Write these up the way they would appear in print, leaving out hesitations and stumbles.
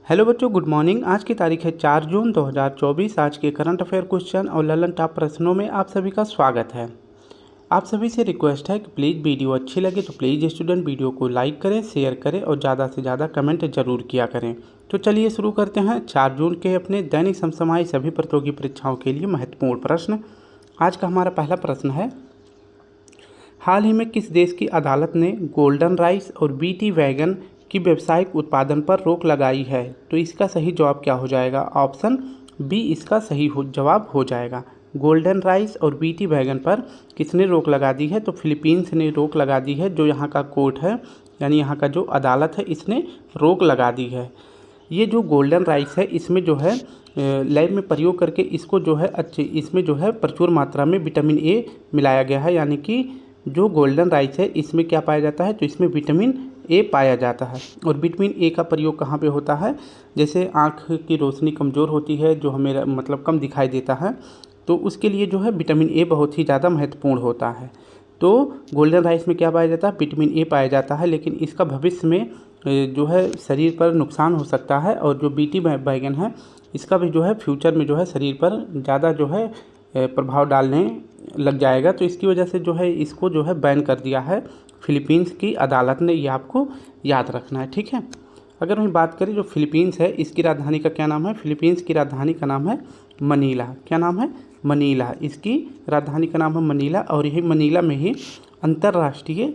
Hello बच्चों, good morning. आज की तारीख है 4 जून 2024। आज के करंट अफेयर क्वेश्चन और ललन टॉप प्रश्नों में आप सभी का स्वागत है। आप सभी से रिक्वेस्ट है कि प्लीज़ वीडियो अच्छी लगे तो प्लीज़ स्टूडेंट वीडियो को लाइक करें, शेयर करें और ज़्यादा से ज़्यादा कमेंट जरूर किया करें। तो चलिए शुरू करते हैं 4 जून के अपने दैनिक समसामयिक सभी प्रतियोगी परीक्षाओं के लिए महत्वपूर्ण प्रश्न। आज का हमारा पहला प्रश्न है, हाल ही में किस देश की अदालत ने गोल्डन राइस और बीटी वैगन की व्यावसायिक उत्पादन पर रोक लगाई है? तो इसका सही जवाब क्या हो जाएगा? ऑप्शन बी इसका सही जवाब हो जाएगा। गोल्डन राइस और बीटी वैगन पर किसने रोक लगा दी है? तो फिलीपींस ने रोक लगा दी है। जो यहाँ का कोर्ट है यानी यहाँ का जो अदालत है इसने रोक लगा दी है। ये जो गोल्डन राइस है इसमें जो है लैब में प्रयोग करके इसको जो है इसमें जो है प्रचुर मात्रा में विटामिन ए मिलाया गया है। यानी कि जो गोल्डन राइस है इसमें क्या पाया जाता है? तो इसमें विटामिन ए पाया जाता है। और विटामिन ए का प्रयोग कहाँ पे होता है? जैसे आँख की रोशनी कमज़ोर होती है, जो हमें मतलब कम दिखाई देता है, तो उसके लिए जो है विटामिन ए बहुत ही ज़्यादा महत्वपूर्ण होता है। तो गोल्डन राइस में क्या पाया जाता है? विटामिन ए पाया जाता है, लेकिन इसका भविष्य में जो है शरीर पर नुकसान हो सकता है। और जो बीटी बैगन है इसका भी जो है फ्यूचर में जो है शरीर पर ज़्यादा जो है प्रभाव डालने लग जाएगा। तो इसकी वजह से जो है इसको जो है बैन कर दिया है फिलीपींस की अदालत ने। ये आपको याद रखना है, ठीक है। अगर हम बात करें जो फिलीपींस है इसकी राजधानी का क्या नाम है? फिलीपींस की राजधानी का नाम है मनीला। क्या नाम है? मनीला। इसकी राजधानी का नाम है मनीला। और यही मनीला में ही अंतर्राष्ट्रीय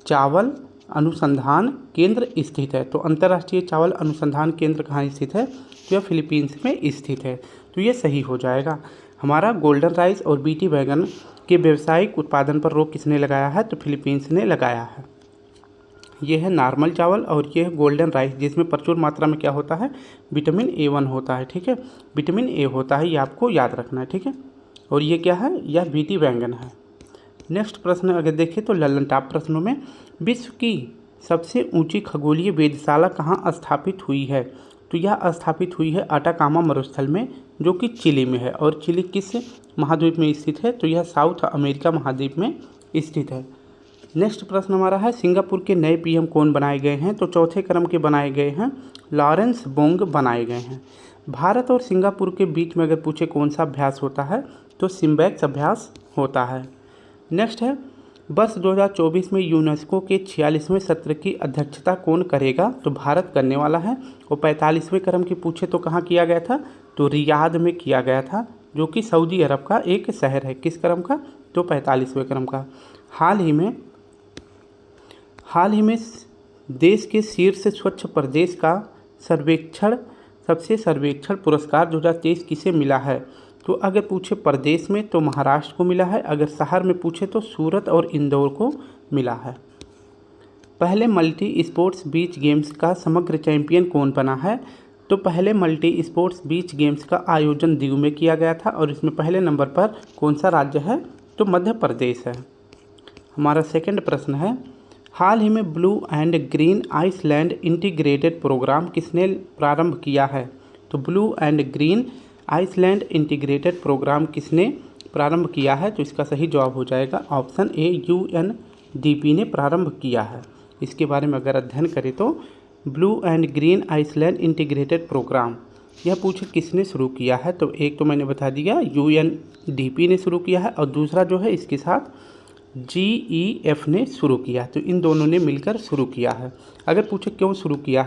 चावल अनुसंधान केंद्र स्थित है। तो अंतर्राष्ट्रीय चावल अनुसंधान केंद्र कहाँ स्थित है? तो यह फिलीपींस में स्थित है। तो ये सही हो जाएगा। हमारा गोल्डन राइस और बीटी बैगन के व्यावसायिक उत्पादन पर रोक किसने लगाया है? तो फिलीपींस ने लगाया है। ये है नॉर्मल चावल और ये है गोल्डन राइस, जिसमें प्रचुर मात्रा में क्या होता है? विटामिन ए1 होता है, ठीक है। विटामिन ए होता है, ये आपको याद रखना है, ठीक है। और ये क्या है? यह बीटी बैंगन है। नेक्स्ट प्रश्न अगर देखें तो ललन टॉप प्रश्नों में, विश्व की सबसे ऊंची खगोलीय वेधशाला कहाँ स्थापित हुई है? तो यह स्थापित हुई है अटाकामा मरुस्थल में, जो कि चिली में है। और चिली किस महाद्वीप में स्थित है? तो यह साउथ अमेरिका महाद्वीप में स्थित है। नेक्स्ट प्रश्न हमारा है, सिंगापुर के नए पीएम कौन बनाए गए हैं? तो चौथे क्रम के बनाए गए हैं लॉरेंस बोंग बनाए गए हैं। भारत और सिंगापुर के बीच में अगर पूछे कौन सा अभ्यास होता है? तो सिम्बैक्स अभ्यास होता है। नेक्स्ट है, वर्ष 2024 में यूनेस्को के 46वें सत्र की अध्यक्षता कौन करेगा? तो भारत करने वाला है। और 45वें क्रम की पूछे तो कहाँ किया गया था? तो रियाद में किया गया था, जो कि सऊदी अरब का एक शहर है। किस क्रम का? तो 45वें क्रम का। हाल ही में देश के शीर्ष स्वच्छ प्रदेश का सर्वेक्षण पुरस्कार 2023 किसे मिला है? तो अगर पूछे प्रदेश में तो महाराष्ट्र को मिला है। अगर शहर में पूछे तो सूरत और इंदौर को मिला है। पहले मल्टी स्पोर्ट्स बीच गेम्स का समग्र चैंपियन कौन बना है? तो पहले मल्टी स्पोर्ट्स बीच गेम्स का आयोजन दीव में किया गया था। और इसमें पहले नंबर पर कौन सा राज्य है? तो मध्य प्रदेश है। हमारा सेकंड प्रश्न है, हाल ही में blue and green island integrated programme किसने प्रारंभ किया है? तो blue and green island integrated programme किसने प्रारंभ किया है? तो इसका सही जवाब हो जाएगा ऑप्शन ए, यूएनडीपी ने प्रारंभ किया है। इसके बारे में अगर अध्ययन करें तो blue and green island integrated programme यह पूछे किसने शुरू किया है? तो एक तो मैंने बता दिया यूएनडीपी ने शुरू किया है, और दूसरा जो है इसके साथ जीईएफ ने शुरू किया। तो इन दोनों ने मिलकर शुरू किया है। अगर पूछे क्यों शुरू किया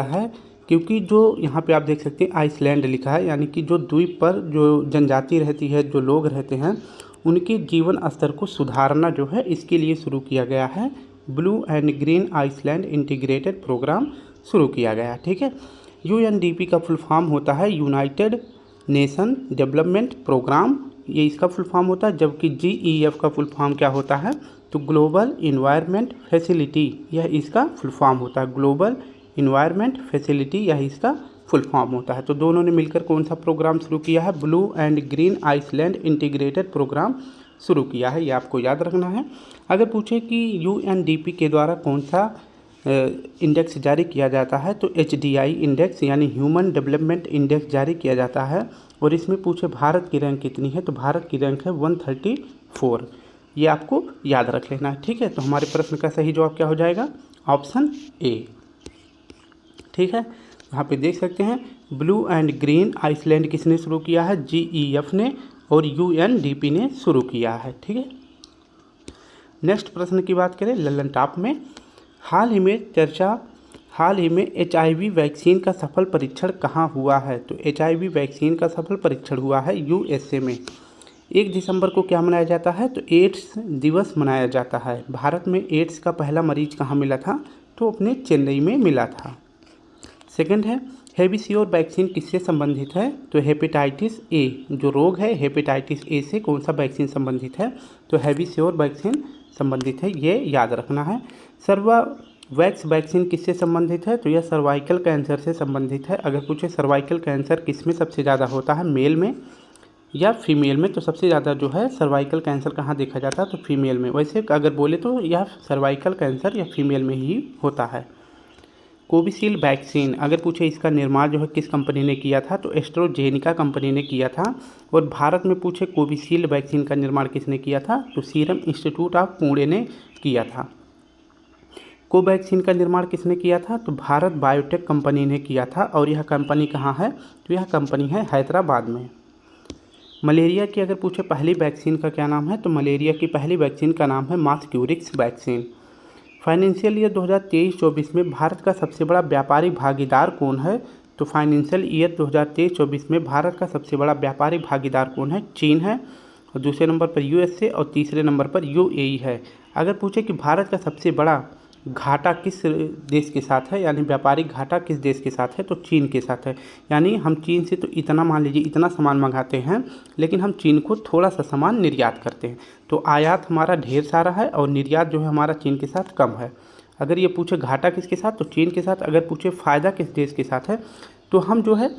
है? क्योंकि जो यहाँ पे आप देख सकते हैं आइसलैंड लिखा है, यानी कि जो द्वीप पर जो जनजाति रहती है, जो लोग रहते हैं, उनके जीवन स्तर को सुधारना जो है इसके लिए शुरू किया गया है। Blue and green island integrated programme शुरू किया गया, ठीक है। यूएनडीपी का फुल फॉर्म होता है यूनाइटेड नेशन डेवलपमेंट प्रोग्राम, ये इसका फुल फॉर्म होता है। जबकि जीईएफ का फुल फॉर्म क्या होता है? तो ग्लोबल इन्वायरमेंट फैसिलिटी, यह इसका फुल फॉर्म होता है। ग्लोबल इन्वायरमेंट फैसिलिटी यह इसका फुल फॉर्म होता है। तो दोनों ने मिलकर कौन सा प्रोग्राम शुरू किया है? Blue and green island integrated programme शुरू किया है। ये आपको याद रखना है। अगर पूछे कि यूएनडीपी के द्वारा कौन सा इंडेक्स जारी किया जाता है? तो एचडीआई इंडेक्स यानी ह्यूमन डेवलपमेंट इंडेक्स जारी किया जाता है। और इसमें पूछे भारत की रैंक कितनी है? तो भारत की रैंक है 134। ये आपको याद रख लेना है। ठीक है, तो हमारे प्रश्न का सही जवाब क्या हो जाएगा? Option A. ठीक है, यहाँ पे देख सकते हैं ब्लू एंड ग्रीन आइसलैंड किसने शुरू किया है? GEF ने और UNDP ने शुरू किया है। ठीक है, नेक्स्ट प्रश्न की बात करें लल्लन टॉप में, हाल ही में HIV वैक्सीन का सफल परीक्षण कहाँ हुआ है? तो HIV वैक्सीन का सफल परीक्षण हुआ है USA में। 1 दिसंबर को क्या मनाया जाता है? तो एड्स दिवस मनाया जाता है। भारत में एड्स का पहला मरीज कहाँ मिला था? तो अपने चेन्नई में मिला था। सेकंड है, हेविसियोर वैक्सीन किससे संबंधित है? तो हेपेटाइटिस ए, जो रोग है हेपेटाइटिस ए से कौन सा वैक्सीन संबंधित है? तो हेविसियोर वैक्सीन संबंधित है, ये याद रखना है। सर्वावैक्स वैक्सीन किससे संबंधित है? तो यह सर्वाइकल कैंसर से संबंधित है। अगर पूछे सर्वाइकल कैंसर किस में सबसे ज़्यादा होता है, मेल में या फीमेल में? तो सबसे ज़्यादा जो है सर्वाइकल कैंसर कहाँ देखा जाता है? तो फीमेल में। वैसे अगर बोले तो यह सर्वाइकल कैंसर या फीमेल में ही होता है। कोविशील्ड वैक्सीन अगर पूछे इसका निर्माण जो है किस कंपनी ने किया था? तो एस्ट्राजेनेका कंपनी ने किया था। और भारत में पूछे कोविशील्ड वैक्सीन का निर्माण किसने किया था? तो सीरम इंस्टीट्यूट ऑफ पुणे ने किया था। कोवैक्सीन का निर्माण किसने किया था? तो भारत बायोटेक कंपनी ने किया था। और यह कंपनी कहाँ है? तो यह कंपनी है हैदराबाद में। मलेरिया की अगर पूछे पहली वैक्सीन का क्या नाम है? तो मलेरिया की पहली वैक्सीन का नाम है मास्क्यूरिक्स वैक्सीन। फाइनेंशियल ईयर 2023-24 में भारत का सबसे बड़ा व्यापारी भागीदार कौन है? तो फाइनेंशियल ईयर 2023-24 में भारत का सबसे बड़ा व्यापारी भागीदार कौन है? चीन है। और दूसरे नंबर पर USA और तीसरे नंबर पर UAE है। अगर पूछे कि भारत का सबसे बड़ा घाटा किस देश के साथ है, यानी व्यापारिक घाटा किस देश के साथ है? तो चीन के साथ है। यानी हम चीन से तो इतना, मान लीजिए इतना सामान मंगाते हैं, लेकिन हम चीन को थोड़ा सा सामान निर्यात करते हैं। तो आयात हमारा ढेर सारा है और निर्यात जो है हमारा चीन के साथ कम है। अगर ये पूछे घाटा किसके साथ? तो चीन के साथ। अगर पूछे फ़ायदा किस देश के साथ है? तो हम जो है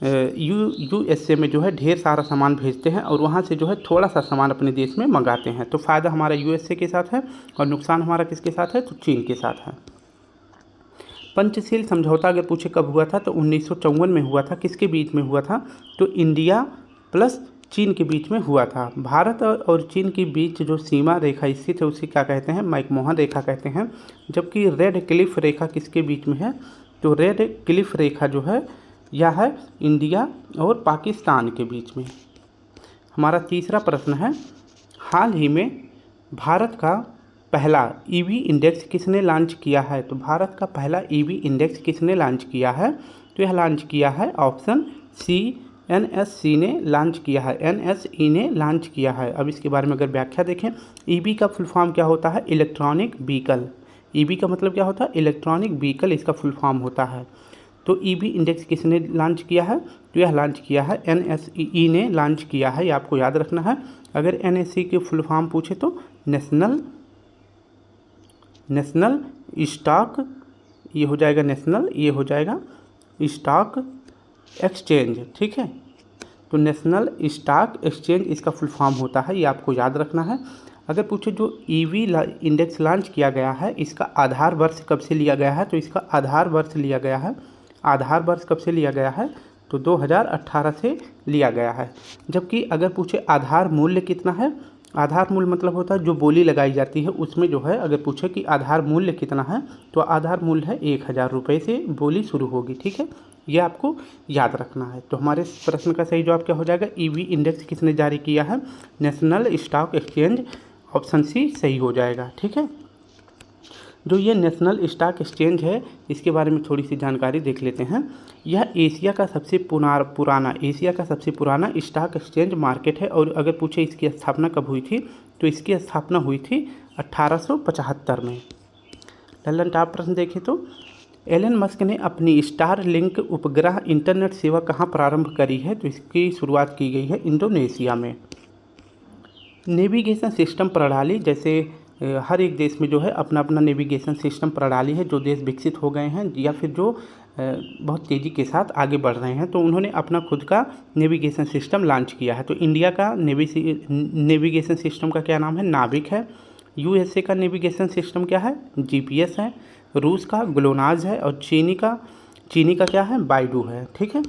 USA में जो है ढेर सारा सामान भेजते हैं और वहाँ से जो है थोड़ा सा सामान अपने देश में मंगाते हैं। तो फ़ायदा हमारा USA के साथ है और नुकसान हमारा किसके साथ है? तो चीन के साथ है। पंचशील समझौता अगर पूछे कब हुआ था? तो 1954 में हुआ था। किसके बीच में हुआ था? तो इंडिया प्लस चीन के बीच में हुआ था। भारत और चीन के बीच जो सीमा रेखा स्थित है उसे क्या कहते हैं? मैकमोहन रेखा कहते हैं। जबकि रेड क्लिफ रेखा किसके बीच में है? तो रेड क्लिफ रेखा जो है यह है इंडिया और पाकिस्तान के बीच में। हमारा तीसरा प्रश्न है, हाल ही में भारत का पहला EV इंडेक्स किसने लॉन्च किया है? तो भारत का पहला EV इंडेक्स किसने लॉन्च किया है? तो यह लॉन्च किया है ऑप्शन सी, NSC ने लॉन्च किया है, NSE ने लॉन्च किया है। अब इसके बारे में अगर व्याख्या देखें, EV का फुल फॉर्म क्या होता है? Electronic vehicle. EV का मतलब क्या होता है? इलेक्ट्रॉनिक व्हीकल इसका फुल फॉर्म होता है। तो EV इंडेक्स किसने लॉन्च किया है? तो यह लॉन्च किया है NSE ने लॉन्च किया है, ये आपको याद रखना है। अगर NSE के फुल फॉर्म पूछे तो नेशनल स्टॉक, ये हो जाएगा नेशनल, ये हो जाएगा स्टॉक एक्सचेंज। ठीक है, तो नेशनल स्टॉक एक्सचेंज इसका फुल फॉर्म होता है, ये आपको याद रखना है। अगर पूछे जो EV इंडेक्स लॉन्च किया गया है इसका आधार वर्ष कब से लिया गया है? तो इसका आधार वर्ष लिया गया है, आधार वर्ष कब से लिया गया है? तो 2018 से लिया गया है। जबकि अगर पूछे आधार मूल्य कितना है? आधार मूल्य मतलब होता है जो बोली लगाई जाती है उसमें जो है, अगर पूछे कि आधार मूल्य कितना है तो आधार मूल्य है 1000 रुपये से बोली शुरू होगी। ठीक है, ये आपको याद रखना है। तो हमारे प्रश्न का सही जवाब क्या हो जाएगा? EV इंडेक्स किसने जारी किया है? National stock exchange, option C सही हो जाएगा। ठीक है, जो ये नेशनल स्टॉक एक्सचेंज है इसके बारे में थोड़ी सी जानकारी देख लेते हैं। यह एशिया का सबसे पुराना स्टॉक एक्सचेंज मार्केट है। और अगर पूछे इसकी स्थापना कब हुई थी? तो इसकी स्थापना हुई थी 1875 में। लल्लन टॉप प्रश्न देखें तो एलन मस्क ने अपनी स्टारलिंक उपग्रह इंटरनेट सेवा कहाँ प्रारंभ करी है? तो इसकी शुरुआत की गई है इंडोनेशिया में। नेविगेशन सिस्टम प्रणाली, जैसे हर एक देश में जो है अपना अपना नेविगेशन सिस्टम प्रणाली है, जो देश विकसित हो गए हैं या फिर जो बहुत तेज़ी के साथ आगे बढ़ रहे हैं, तो उन्होंने अपना खुद का नेविगेशन सिस्टम लॉन्च किया है। तो इंडिया का नेविगेशन सिस्टम का क्या नाम है? नाविक है। USA का नेविगेशन सिस्टम क्या है? GPS है। रूस का ग्लोनास है। और चीनी का क्या है? बाइडू है। ठीक है,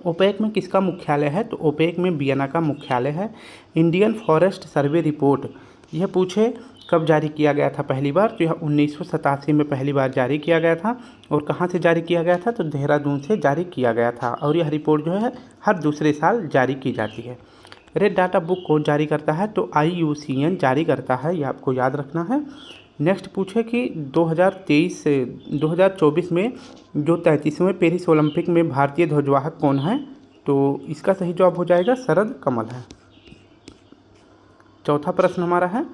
ओपेक में किसका मुख्यालय है? तो ओपेक में वियना का मुख्यालय है। इंडियन फॉरेस्ट सर्वे रिपोर्ट, यह पूछे कब जारी किया गया था पहली बार? तो यह 1987 में पहली बार जारी किया गया था। और कहाँ से जारी किया गया था? तो देहरादून से जारी किया गया था। और यह रिपोर्ट जो है हर दूसरे साल जारी की जाती है। रेड डाटा बुक कौन जारी करता है? तो IUCN जारी करता है, ये आपको याद रखना है। नेक्स्ट पूछे कि 2023 से 2024 में जो 33वें पेरिस ओलंपिक में भारतीय ध्वजवाहक कौन है? तो इसका सही जवाब हो जाएगा शरद कमल है। चौथा प्रश्न हमारा है,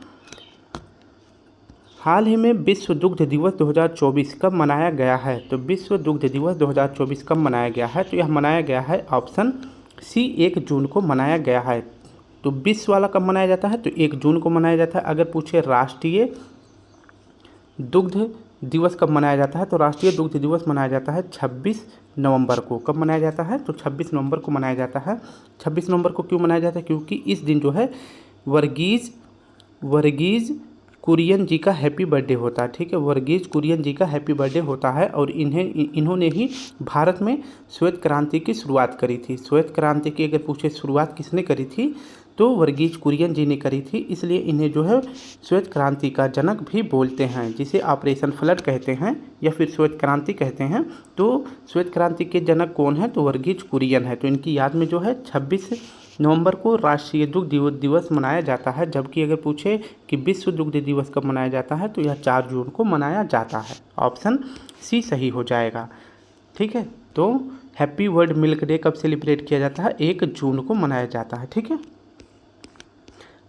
हाल ही में विश्व दुग्ध दिवस 2024 कब मनाया गया है? तो विश्व दुग्ध दिवस 2024 कब मनाया गया है? तो यह मनाया गया है ऑप्शन सी 1 जून को मनाया गया है। तो विश्व वाला कब मनाया जाता है? तो 1 जून को मनाया जाता है। अगर पूछे राष्ट्रीय दुग्ध दिवस कब मनाया जाता है? तो राष्ट्रीय दुग्ध दिवस मनाया जाता है 26 नवंबर को। कब मनाया जाता है? तो 26 नवंबर को मनाया जाता है। 26 नवंबर को क्यों मनाया जाता है? क्योंकि इस दिन जो है वर्गीज कुरियन जी का हैप्पी बर्थडे होता है। ठीक है, वर्गीज कुरियन जी का हैप्पी बर्थडे होता है। और इन्होंने ही भारत में श्वेत क्रांति की शुरुआत करी थी। श्वेत क्रांति की अगर पूछे शुरुआत किसने करी थी? तो वर्गीज कुरियन जी ने करी थी। इसलिए इन्हें जो है श्वेत क्रांति का जनक भी बोलते हैं, जिसे ऑपरेशन फ्लड कहते हैं या फिर श्वेत क्रांति कहते हैं। तो श्वेत क्रांति के जनक कौन है? तो वर्गीज कुरियन है। तो इनकी याद में जो है 26 नवंबर को राष्ट्रीय दुग्ध दिवस मनाया जाता है। जबकि अगर पूछे कि विश्व दुग्ध दिवस कब मनाया जाता है? तो यह 4 जून को मनाया जाता है। ऑप्शन सी सही हो जाएगा। ठीक है, तो हैप्पी वर्ल्ड मिल्क डे कब सेलिब्रेट किया जाता है? 1 जून को मनाया जाता है। ठीक है,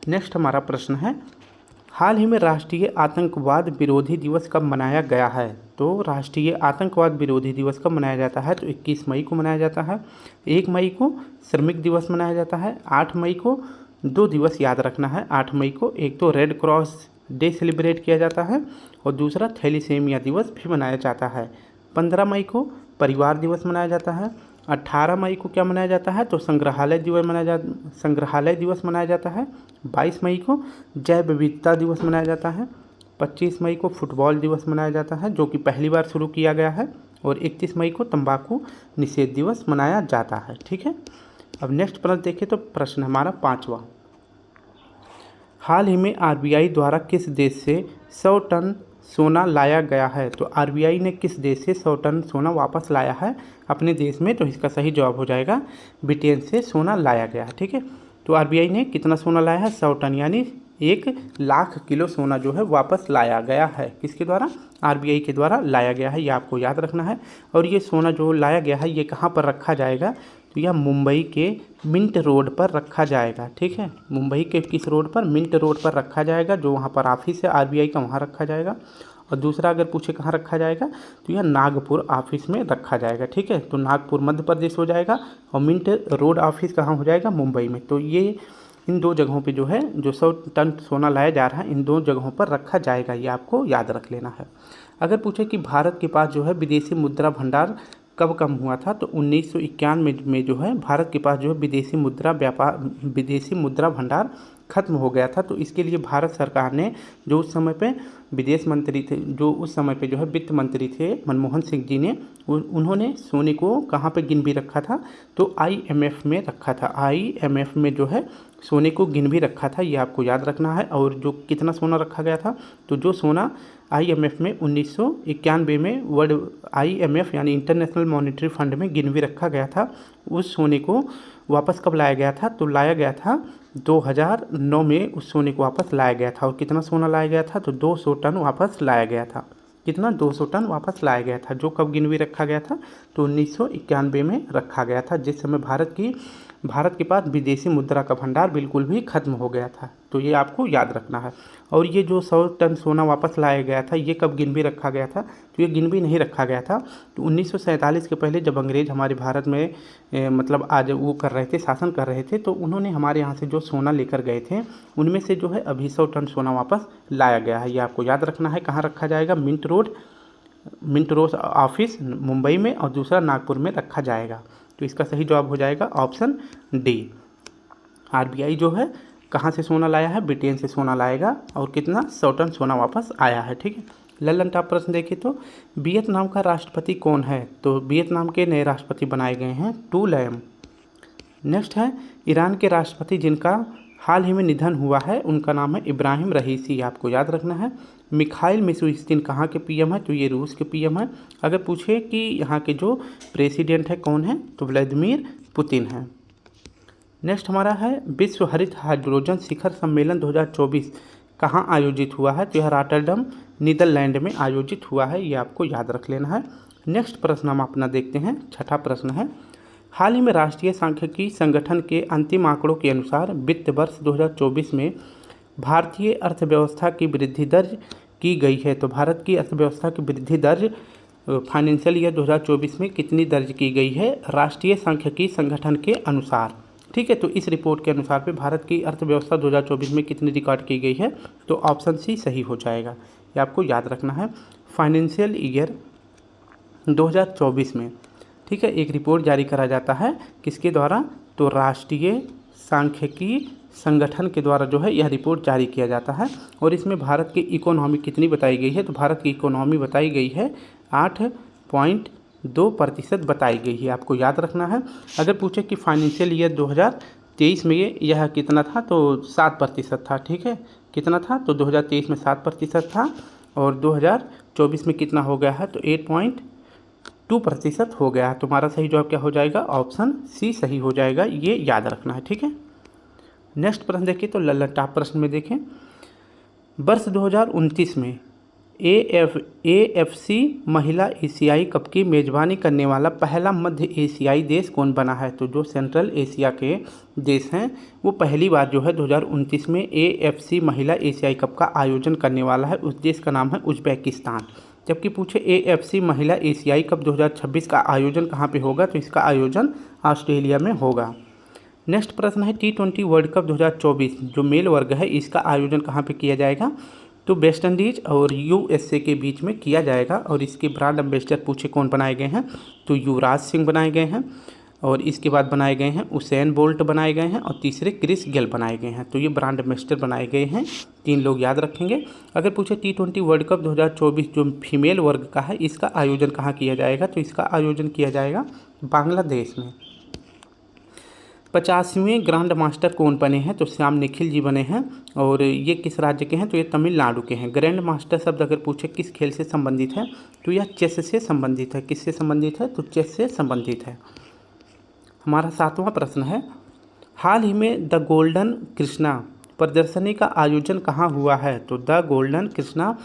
नेक्स्ट हमारा प्रश्न है, हाल ही में राष्ट्रीय आतंकवाद विरोधी दिवस कब मनाया गया है? तो राष्ट्रीय आतंकवाद विरोधी दिवस कब मनाया जाता है? तो 21 मई को मनाया जाता है। 1 मई को श्रमिक दिवस मनाया जाता है। 8 मई को 2 दिवस याद रखना है। 8 मई को एक तो रेड क्रॉस डे सेलिब्रेट किया जाता है और दूसरा थैलीसीमिया दिवस भी मनाया जाता है। 15 मई को परिवार दिवस मनाया जाता है। 18 मई को क्या मनाया जाता है? तो संग्रहालय दिवस मनाया जाता है। 22 मई को जैव विविधता दिवस मनाया जाता है। 25 मई को फुटबॉल दिवस मनाया जाता है, जो कि पहली बार शुरू किया गया है। और 31 मई को तंबाकू निषेध दिवस मनाया जाता है। ठीक है, अब नेक्स्ट प्रश्न देखें तो प्रश्न हमारा 5वां, हाल ही में RBI द्वारा किस देश से 100 टन सोना लाया गया है? तो RBI ने किस देश से 100 टन सोना वापस लाया है अपने देश में? तो इसका सही जवाब हो जाएगा ब्रिटेन से सोना लाया गया है। ठीक है, तो RBI ने कितना सोना लाया है? 100 टन, यानी 1 लाख किलो सोना जो है वापस लाया गया है। किसके द्वारा? RBI के द्वारा लाया गया है, ये आपको याद रखना है। और ये सोना जो लाया गया है ये कहाँ पर रखा जाएगा? तो यह मुंबई के मिंट रोड पर रखा जाएगा। ठीक है, मुंबई के किस रोड पर? मिंट रोड पर रखा जाएगा। जो वहाँ पर ऑफिस है RBI का, वहाँ रखा जाएगा। और दूसरा अगर पूछे कहाँ रखा जाएगा, तो यह नागपुर ऑफिस में रखा जाएगा। ठीक है, तो नागपुर मध्य प्रदेश हो जाएगा और मिंट रोड ऑफिस कहाँ हो जाएगा? मुंबई में। तो ये इन 2 जगहों पे जो है जो 100 टन सोना लाया जा रहा है, इन 2 जगहों पर रखा जाएगा, ये आपको याद रख लेना है। अगर पूछे कि भारत के पास जो है विदेशी मुद्रा भंडार कब कम हुआ था? तो 1991 में जो है भारत के पास जो है विदेशी मुद्रा भंडार खत्म हो गया था। तो इसके लिए भारत सरकार ने जो उस समय पे विदेश मंत्री थे, जो उस समय पे जो है वित्त मंत्री थे मनमोहन सिंह जी ने, उन्होंने सोने को कहाँ पे गिन भी रखा था? तो IMF में रखा था। IMF में जो है सोने को गिन भी रखा था, ये आपको याद रखना है। और जो कितना सोना रखा गया था? तो जो सोना IMF में 1991 में वर्ल्ड IMF यानी इंटरनेशनल मॉनेटरी फंड में गिन भी रखा गया था, उस सोने को वापस कब लाया गया था? तो लाया गया था 2009 में उस सोने को वापस लाया गया था। और कितना सोना लाया गया था? तो 200 टन वापस लाया गया था। कितना? 200 टन वापस लाया गया था। जो कब गिनवी रखा गया था? तो 1991 में रखा गया था, जिस समय भारत के पास विदेशी मुद्रा का भंडार बिल्कुल भी खत्म हो गया था। तो ये आपको याद रखना है। और ये जो 100 टन सोना वापस लाया गया था, ये कब गिनवी रखा गया था? तो ये गिनवी नहीं रखा गया था। तो 1947 के पहले जब अंग्रेज हमारे भारत में मतलब आज वो कर रहे थे, शासन कर रहे थे, तो उन्होंने हमारे यहाँ से जो सोना लेकर गए थे, उनमें से जो है अभी 100 टन सोना वापस लाया गया है। ये आपको याद रखना है। कहाँ रखा जाएगा? मिंट रोड ऑफिस मुंबई में, और दूसरा नागपुर में रखा जाएगा। तो इसका सही जवाब हो जाएगा ऑप्शन डी। RBI जो है कहाँ से सोना लाया है? ब्रिटेन से सोना लाएगा। और कितना? 100 टन सोना वापस आया है। ठीक है, लल्लन टॉप प्रश्न देखिए तो वियतनाम का राष्ट्रपति कौन है? तो वियतनाम के नए राष्ट्रपति बनाए गए हैं टू लैम। नेक्स्ट है ईरान के राष्ट्रपति जिनका हाल ही में निधन हुआ है, उनका नाम है इब्राहिम रईसी, आपको याद रखना है। मिखाइल मिशुस्तिन कहाँ के पीएम है, तो ये रूस के पीएम है। अगर पूछे कि यहाँ के जो प्रेसिडेंट है कौन है, तो व्लादिमीर पुतिन है। नेक्स्ट हमारा है विश्व हरित हाइड्रोजन शिखर सम्मेलन 2024 कहाँ आयोजित हुआ है, तो यह रॉटरडम नीदरलैंड में आयोजित हुआ है, ये आपको याद रख लेना है। नेक्स्ट प्रश्न हम अपना देखते हैं, छठा प्रश्न है हाल ही में राष्ट्रीय सांख्यिकी संगठन के अंतिम आंकड़ों के अनुसार वित्त वर्ष 2024 में भारतीय अर्थव्यवस्था की वृद्धि दर्ज की गई है। तो भारत की अर्थव्यवस्था की वृद्धि दर्ज फाइनेंशियल ईयर 2024 में कितनी दर्ज की गई है राष्ट्रीय सांख्यिकी संगठन के अनुसार। ठीक है, तो इस रिपोर्ट के अनुसार पे भारत की अर्थव्यवस्था 2024 में कितनी रिकॉर्ड की गई है, तो ऑप्शन सी सही हो जाएगा, ये आपको याद रखना है। फाइनेंशियल ईयर 2024 में, ठीक है, एक रिपोर्ट जारी करा जाता है किसके द्वारा, तो राष्ट्रीय सांख्यिकी संगठन के द्वारा जो है यह रिपोर्ट जारी किया जाता है। और इसमें भारत की इकोनॉमी कितनी बताई गई है, तो भारत की इकोनॉमी बताई गई है 8.2% बताई गई है, आपको याद रखना है। अगर पूछे कि फाइनेंशियल ईयर 2023 में यह कितना था, तो 7% था। ठीक है, कितना था, तो 2023 में 7% था और 2024 में कितना हो गया है, तो 8.2% हो गया है। तुम्हारा सही जवाब क्या हो जाएगा, ऑप्शन सी सही हो जाएगा, ये याद रखना है। ठीक है, नेक्स्ट प्रश्न देखिए, तो लल्लटाप प्रश्न में देखें वर्ष 2029 में AFC महिला एशियाई कप की मेज़बानी करने वाला पहला मध्य एशियाई देश कौन बना है, तो जो सेंट्रल एशिया के देश हैं वो पहली बार जो है 2029 में AFC महिला एशियाई कप का आयोजन करने वाला है, उस देश का नाम है उज्बेकिस्तान। जबकि पूछे AFC महिला एशियाई कप 2026 का आयोजन कहाँ पे होगा, तो इसका आयोजन ऑस्ट्रेलिया में होगा। नेक्स्ट प्रश्न है T20 वर्ल्ड कप 2024 जो मेल वर्ग है इसका आयोजन कहाँ पे किया जाएगा, तो वेस्ट इंडीज और USA के बीच में किया जाएगा। और इसके ब्रांड एम्बेसडर पूछे कौन बनाए गए हैं, तो युवराज सिंह बनाए गए हैं, और इसके बाद बनाए गए हैं उसेन बोल्ट बनाए गए हैं, और तीसरे क्रिस गेल बनाए गए हैं। तो ये ब्रांड एम्बेसडर बनाए गए हैं, 3 लोग याद रखेंगे। अगर पूछे T20 वर्ल्ड कप 2024 जो फीमेल वर्ग का है इसका आयोजन कहाँ किया जाएगा, तो इसका आयोजन किया जाएगा बांग्लादेश में। 50वें ग्रैंड मास्टर कौन बने हैं, तो श्याम निखिल जी बने हैं, और ये किस राज्य के हैं, तो ये तमिलनाडु के हैं। ग्रैंड मास्टर शब्द अगर पूछे किस खेल से संबंधित है, तो यह चेस से संबंधित है। किससे संबंधित है, तो चेस से संबंधित है। हमारा 7वां प्रश्न है हाल ही में द गोल्डन कृष्णा प्रदर्शनी का आयोजन कहाँ हुआ है, तो द गोल्डन कृष्णा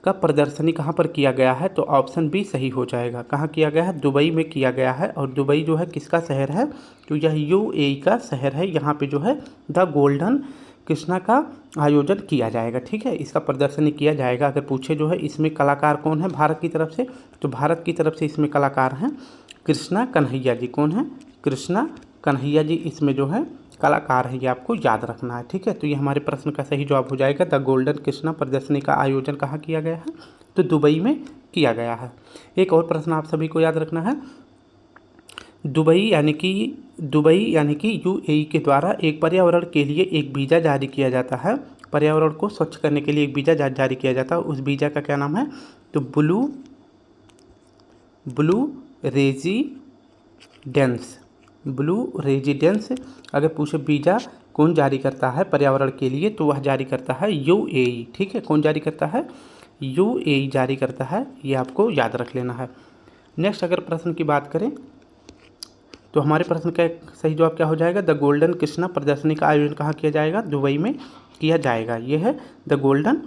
का प्रदर्शनी कहाँ पर किया गया है, तो ऑप्शन बी सही हो जाएगा। कहाँ किया गया है, दुबई में किया गया है। और दुबई जो है किसका शहर है, तो यह UAE का शहर है। यहाँ पे जो है द गोल्डन कृष्णा का आयोजन किया जाएगा। ठीक है, इसका प्रदर्शनी किया जाएगा। अगर पूछे जो है इसमें कलाकार कौन है भारत की तरफ से, तो भारत की तरफ से इसमें कलाकार हैं कृष्णा कन्हैया जी। कौन है, कृष्णा कन्हैया जी इसमें जो है कलाकार है, ये आपको याद रखना है। ठीक है, तो ये हमारे प्रश्न का सही जवाब हो जाएगा। द गोल्डन कृष्णा प्रदर्शनी का आयोजन कहाँ किया गया है, तो दुबई में किया गया है। एक और प्रश्न आप सभी को याद रखना है, दुबई यानी कि UAE के द्वारा एक पर्यावरण के लिए एक वीज़ा जारी किया जाता है। पर्यावरण को स्वच्छ करने के लिए एक वीज़ा जारी किया जाता है, उस वीज़ा का क्या नाम है, तो ब्लू रेजिडेंस। अगर पूछे वीज़ा कौन जारी करता है पर्यावरण के लिए, तो वह जारी करता है UAE। ठीक है, कौन जारी करता है, UAE जारी करता है, ये आपको याद रख लेना है। नेक्स्ट अगर प्रश्न की बात करें, तो हमारे प्रश्न का सही जवाब क्या हो जाएगा, द गोल्डन कृष्णा प्रदर्शनी का आयोजन कहाँ किया जाएगा, दुबई में किया जाएगा। ये है द गोल्डन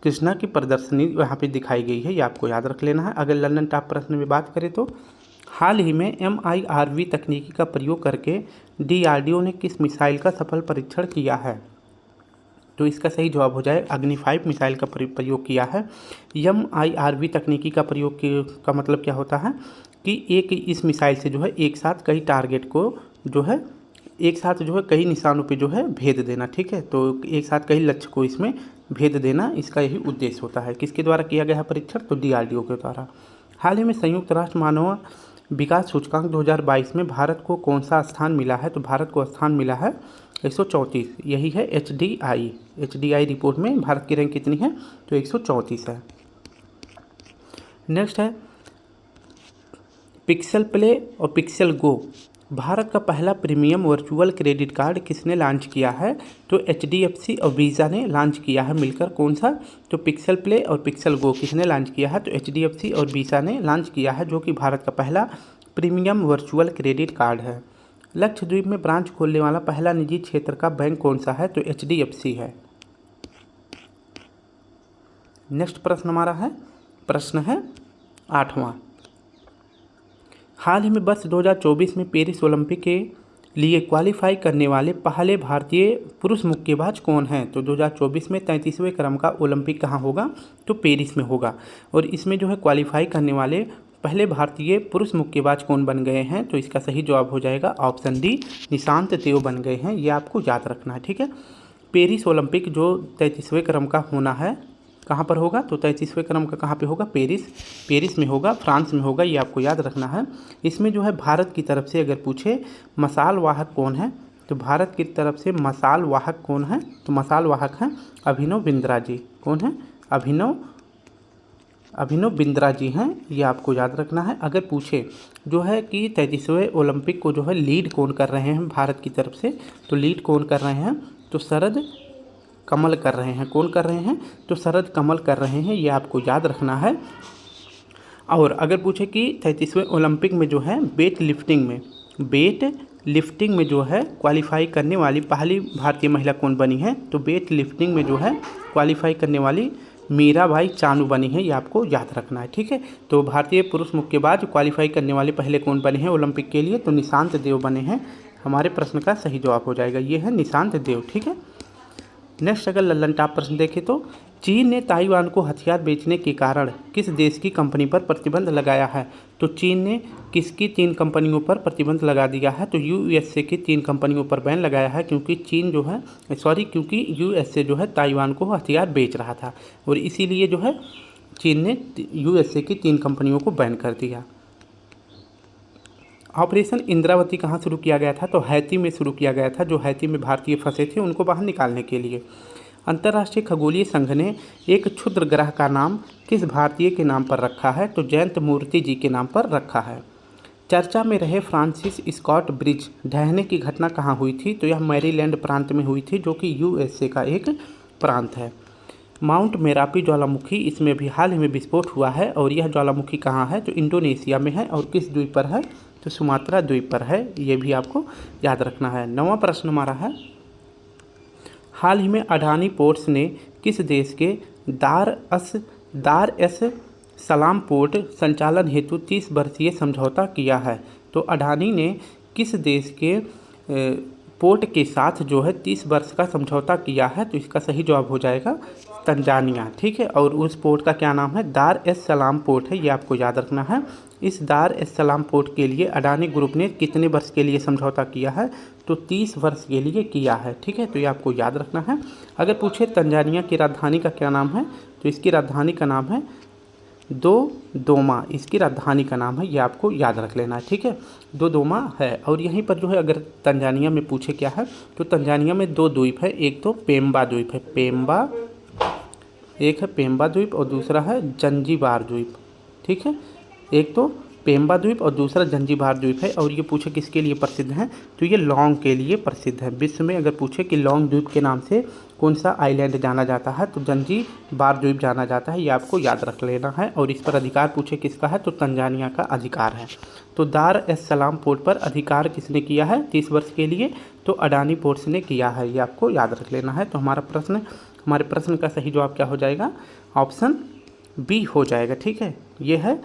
कृष्णा की प्रदर्शनी यहाँ पे दिखाई गई है, ये आपको याद रख लेना है। अगर लंदन टॉप प्रश्न में बात करें, तो हाल ही में MIRV तकनीकी का प्रयोग करके DRDO ने किस मिसाइल का सफल परीक्षण किया है, तो इसका सही जवाब हो जाए अग्नि 5 मिसाइल का प्रयोग किया है। MIRV तकनीकी का प्रयोग का मतलब क्या होता है कि इस मिसाइल से जो है एक साथ कई टारगेट को जो है कई निशानों पे जो है भेद देना। ठीक है, तो एक साथ कई लक्ष्य को इसमें भेद देना, इसका यही उद्देश्य होता है। किसके द्वारा किया गया है परीक्षण, तो DRDO के द्वारा। हाल ही में संयुक्त राष्ट्र मानव विकास सूचकांक 2022 में भारत को कौन सा स्थान मिला है, तो भारत को स्थान मिला है 134। यही है HDI रिपोर्ट में भारत की रैंक कितनी है, तो 134 है। नेक्स्ट है पिक्सल प्ले और पिक्सल गो भारत का पहला प्रीमियम वर्चुअल क्रेडिट कार्ड किसने लॉन्च किया है? तो HDFC और वीज़ा ने लॉन्च किया है मिलकर। कौन सा? तो पिक्सल प्ले और पिक्सल गो किसने लॉन्च किया है? तो HDFC और वीज़ा ने लॉन्च किया है, जो कि भारत का पहला प्रीमियम वर्चुअल क्रेडिट कार्ड है। लक्षद्वीप में ब्रांच खोलने वाला पहला निजी क्षेत्र का बैंक कौन सा है? तो HDFC है। नेक्स्ट प्रश्न हमारा है, प्रश्न है 8वां। हाल ही में वर्ष 2024 में पेरिस ओलंपिक के लिए क्वालिफाई करने वाले पहले भारतीय पुरुष मुक्केबाज कौन हैं? तो 2024 में 33वें क्रम का ओलंपिक कहाँ होगा? तो पेरिस में होगा। और इसमें जो है क्वालिफाई करने वाले पहले भारतीय पुरुष मुक्केबाज कौन बन गए हैं? तो इसका सही जवाब हो जाएगा ऑप्शन डी, निशांत देव बन गए हैं। ये आपको याद रखना है, ठीक है। पेरिस ओलंपिक जो 33वें क्रम का होना है, कहाँ पर होगा? तो 33वें क्रम का कहाँ पे होगा? पेरिस में होगा, फ्रांस में होगा, ये आपको याद रखना है। इसमें जो है भारत की तरफ से अगर पूछे मसाल वाहक कौन है, तो भारत की तरफ से मसाल वाहक कौन है? तो मसाल वाहक हैं अभिनव बिंद्रा जी। कौन है? अभिनव बिंद्रा जी हैं, ये आपको याद रखना है। अगर पूछे जो है कि 33वें ओलंपिक को जो है लीड कौन कर रहे हैं भारत की तरफ से, तो लीड कौन कर रहे हैं? तो शरद कमल कर रहे हैं। कौन कर रहे हैं? तो शरद कमल कर रहे हैं, ये आपको याद रखना है। और अगर पूछे कि 33वें ओलंपिक में जो है वेट लिफ्टिंग में जो है क्वालिफाई करने वाली पहली भारतीय महिला कौन बनी है? तो वेट लिफ्टिंग में जो है क्वालिफाई करने वाली मीराबाई चानू बनी है, ये आपको याद रखना है, ठीक है। तो भारतीय पुरुष मुक्केबाज क्वालिफाई करने वाले पहले कौन बने हैं ओलंपिक के लिए? तो निशांत देव बने हैं। हमारे प्रश्न का सही जवाब हो जाएगा, ये है निशांत देव, ठीक है। नेक्स्ट अगर लल्लन टॉप प्रश्न देखें तो चीन ने ताइवान को हथियार बेचने के कारण किस देश की कंपनी पर प्रतिबंध लगाया है? तो चीन ने किसकी 3 कंपनियों पर प्रतिबंध लगा दिया है? तो USA की 3 कंपनियों पर बैन लगाया है, क्योंकि क्योंकि USA जो है ताइवान को हथियार बेच रहा था, और इसीलिए जो है चीन ने USA की 3 कंपनियों को बैन कर दिया। ऑपरेशन इंद्रावती कहाँ शुरू किया गया था? तो हैती में शुरू किया गया था। जो हैती में भारतीय फंसे थे उनको बाहर निकालने के लिए। अंतर्राष्ट्रीय खगोलीय संघ ने एक क्षुद्र ग्रह का नाम किस भारतीय के नाम पर रखा है? तो जयंत मूर्ति जी के नाम पर रखा है। चर्चा में रहे फ्रांसिस स्कॉट ब्रिज ढहने की घटना कहाँ हुई थी? तो यह मैरीलैंड प्रांत में हुई थी, जो कि USA का एक प्रांत है। माउंट मेरापी ज्वालामुखी, इसमें भी हाल ही में विस्फोट हुआ है, और यह ज्वालामुखी कहाँ है? तो इंडोनेशिया में है। और किस द्वीप पर है? तो सुमात्रा द्वीप पर है, ये भी आपको याद रखना है। 9वां प्रश्न हमारा है, हाल ही में अडानी पोर्ट्स ने किस देश के दार एस सलाम पोर्ट संचालन हेतु 30 वर्षीय समझौता किया है? तो अडानी ने किस देश के पोर्ट के साथ जो है 30 वर्ष का समझौता किया है? तो इसका सही जवाब हो जाएगा तंजानिया, ठीक है। और उस पोर्ट का क्या नाम है? दार एस सलाम पोर्ट है, ये आपको याद रखना है। इस दार एस सलाम पोर्ट के लिए अडानी ग्रुप ने कितने वर्ष के लिए समझौता किया है? तो 30 वर्ष के लिए किया है, ठीक है। तो ये आपको याद रखना है। अगर पूछे तंजानिया की राजधानी का क्या नाम है? तो इसकी राजधानी का नाम है दोदोमा, इसकी राजधानी का नाम है, ये आपको याद रख लेना है, ठीक है। दोदोमा है। और यहीं पर जो है अगर तंजानिया में पूछे क्या है, तो तंजानिया में 2 द्वीप है। एक तो पेम्बा द्वीप है, एक है पेम्बा द्वीप और दूसरा है जंजीबार द्वीप, ठीक है। एक तो पेम्बा द्वीप और दूसरा जंजीबार द्वीप है। और ये पूछे किसके लिए प्रसिद्ध है? तो ये लौंग के लिए प्रसिद्ध है। विश्व में अगर पूछे कि लौंग द्वीप के नाम से कौन सा आइलैंड जाना जाता है, तो जंजीबार द्वीप जाना जाता है, ये आपको याद रख लेना है। और इस पर अधिकार पूछे किसका है? तो तंजानिया का अधिकार है। तो दार एस सलाम पोर्ट पर अधिकार किसने किया है 30 वर्ष के लिए? तो अडानी पोर्ट्स ने किया है, ये आपको याद रख लेना है। तो हमारे प्रश्न का सही जवाब क्या हो जाएगा? ऑप्शन बी हो जाएगा, ठीक है। ये है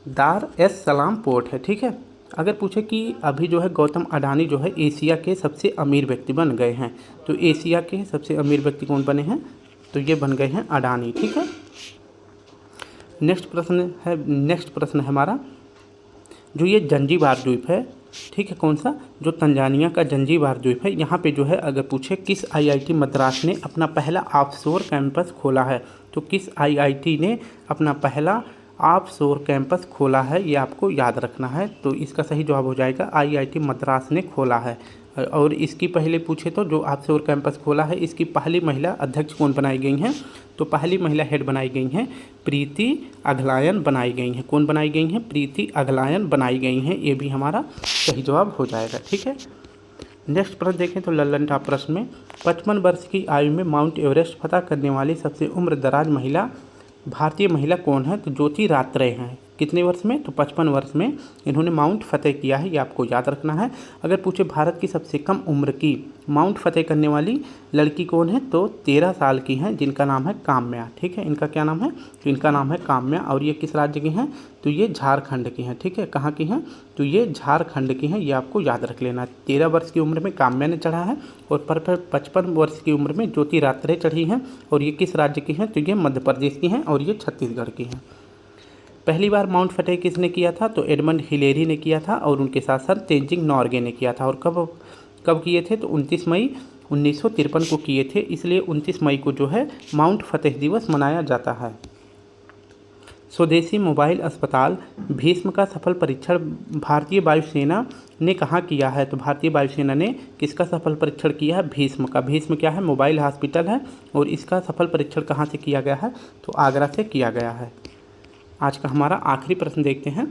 दार एस सलाम पोर्ट है, ठीक है। अगर पूछे कि अभी जो है गौतम अडानी जो है एशिया के सबसे अमीर व्यक्ति बन गए हैं, तो एशिया के सबसे अमीर व्यक्ति कौन बने हैं? तो ये बन गए हैं अडानी, ठीक है। नेक्स्ट प्रश्न है हमारा, जो ये जंजीबार द्वीप है, ठीक है, कौन सा? जो तंजानिया का जंजीबार द्वीप है, यहाँ पे जो है अगर पूछे किस IIT मद्रास ने अपना पहला ऑफशोर कैंपस खोला है? तो किस IIT ने अपना पहला ऑफशोर कैंपस खोला है, ये आपको याद रखना है। तो इसका सही जवाब हो जाएगा IIT मद्रास ने खोला है। और इसकी पहले पूछे तो जो आपसे और कैंपस खोला है, इसकी पहली महिला अध्यक्ष कौन बनाई गई हैं? तो पहली महिला हेड बनाई गई हैं प्रीति अगलायन बनाई गई हैं। कौन बनाई गई हैं? प्रीति अगलायन बनाई गई हैं। ये भी हमारा सही जवाब हो जाएगा। ठीक है, नेक्स्ट प्रश्न देखें तो लल्लन टॉप प्रश्न में 55 वर्ष की आयु में माउंट एवरेस्ट फतह करने वाली सबसे उम्र दराज महिला भारतीय महिला कौन है? तो ज्योति रात्रे हैं। कितने वर्ष में? तो 55 वर्ष में इन्होंने माउंट फतेह किया है, ये आपको याद रखना है। अगर पूछे भारत की सबसे कम उम्र की माउंट फतेह करने वाली लड़की कौन है? तो 13 साल की हैं, जिनका नाम है काम्या। ठीक है, इनका क्या नाम है? तो इनका नाम है काम्या। और ये किस राज्य की हैं? तो ये झारखंड की हैं। ठीक है, कहाँ की हैं? तो ये झारखंड की हैं, ये आपको याद रख लेना। 13 वर्ष की उम्र में काम्या ने चढ़ा है और 55 वर्ष की उम्र में ज्योति रात्रे चढ़ी हैं। और ये किस राज्य की हैं? तो ये मध्य प्रदेश की हैं और ये छत्तीसगढ़ की हैं। पहली बार माउंट फतेह किसने किया था? तो एडमंड हिलेरी ने किया था और उनके साथ साथ तेंजिंग नॉर्गे ने किया था। और कब किए थे? तो 29 मई 1953 को किए थे। इसलिए 29 मई को जो है माउंट फतेह दिवस मनाया जाता है। स्वदेशी मोबाइल अस्पताल भीष्म का सफल परीक्षण भारतीय वायुसेना ने कहाँ किया है? तो भारतीय वायुसेना ने किसका सफल परीक्षण किया है? भीष्म का। भीष्म क्या है? मोबाइल हॉस्पिटल है और इसका सफल परीक्षण कहाँ से किया गया है? तो आगरा से किया गया है। आज का हमारा आखिरी प्रश्न देखते हैं।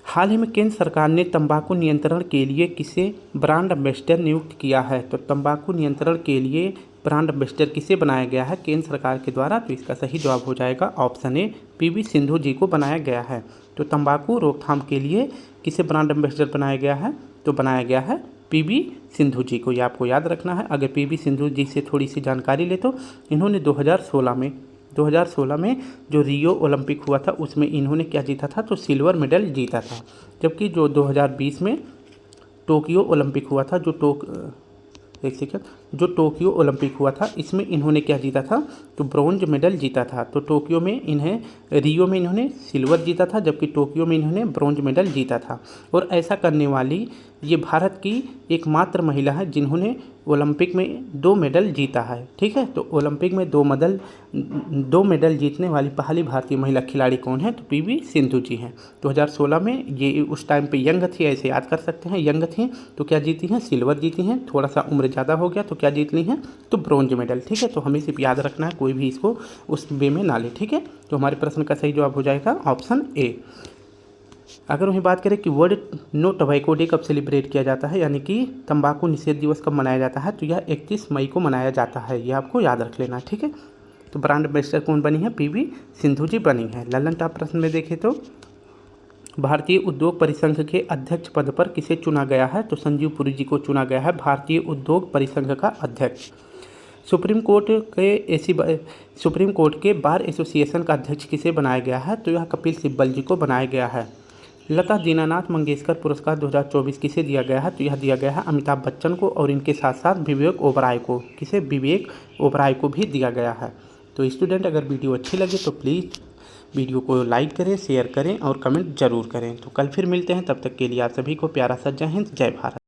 हाल ही में केंद्र सरकार ने तंबाकू नियंत्रण के लिए किसे ब्रांड एम्बेसडर नियुक्त किया है? तो तंबाकू नियंत्रण के लिए ब्रांड एम्बेसडर किसे बनाया गया है केंद्र सरकार के द्वारा? तो इसका सही जवाब हो जाएगा ऑप्शन ए, पीवी सिंधु जी को बनाया गया है। तो तंबाकू रोकथाम के लिए किसे ब्रांड एम्बेसडर बनाया गया है? तो बनाया गया है पीवी सिंधु जी को। ये आपको याद रखना है। अगर पीवी सिंधु जी से थोड़ी सी जानकारी ले तो इन्होंने 2016 में जो रियो ओलंपिक हुआ था उसमें इन्होंने क्या जीता था? तो सिल्वर मेडल जीता था। जबकि जो 2020 में टोक्यो ओलंपिक हुआ था, जो टोक्यो ओलंपिक हुआ था इसमें इन्होंने क्या जीता था? तो ब्रॉन्ज मेडल जीता था। तो रियो में इन्होंने सिल्वर जीता था, जबकि टोक्यो में इन्होंने ब्रॉन्ज मेडल जीता था। और ऐसा करने वाली ये भारत की एकमात्र महिला है जिन्होंने ओलंपिक में 2 मेडल जीता है। ठीक है, तो ओलंपिक में 2 मेडल जीतने वाली पहली भारतीय महिला खिलाड़ी कौन है? तो पीवी सिंधु जी हैं। 2016 में ये उस टाइम पे यंग थी, ऐसे याद कर सकते हैं, यंग थी तो क्या जीती हैं? सिल्वर जीती हैं। थोड़ा सा उम्र ज़्यादा हो गया तो क्या जीत ली हैं? तो ब्रॉन्ज मेडल। ठीक है, तो हमें सिर्फ याद रखना है, कोई भी इसको उस वे में ना ले। ठीक है, तो हमारे प्रश्न का सही जवाब हो जाएगा ऑप्शन ए। अगर वहीं बात करें कि वर्ल्ड नो टोबैको डे कब सेलिब्रेट किया जाता है, यानी कि तंबाकू निषेध दिवस कब मनाया जाता है? तो यह 31 मई को मनाया जाता है। यह आपको याद रख लेना है। ठीक है, तो ब्रांड एम्बेसडर कौन बनी है? पीवी सिंधु जी बनी है। लल्लन टॉप प्रश्न में देखें तो भारतीय उद्योग परिसंघ के अध्यक्ष पद पर किसे चुना गया है? तो संजीव पुरी जी को चुना गया है भारतीय उद्योग परिसंघ का अध्यक्ष। सुप्रीम कोर्ट के बार एसोसिएशन का अध्यक्ष किसे बनाया गया है? तो यह कपिल सिब्बल जी को बनाया गया है। लता दीनानाथ मंगेशकर पुरस्कार 2024 किसे दिया गया है? तो यह दिया गया है अमिताभ बच्चन को और इनके साथ साथ विवेक ओबराय को। किसे? विवेक ओबराय को भी दिया गया है। तो स्टूडेंट, अगर वीडियो अच्छी लगे तो प्लीज़ वीडियो को लाइक करें, शेयर करें और कमेंट जरूर करें। तो कल फिर मिलते हैं, तब तक के लिए आप सभी को प्यारा सा जय हिंद, जय भारत।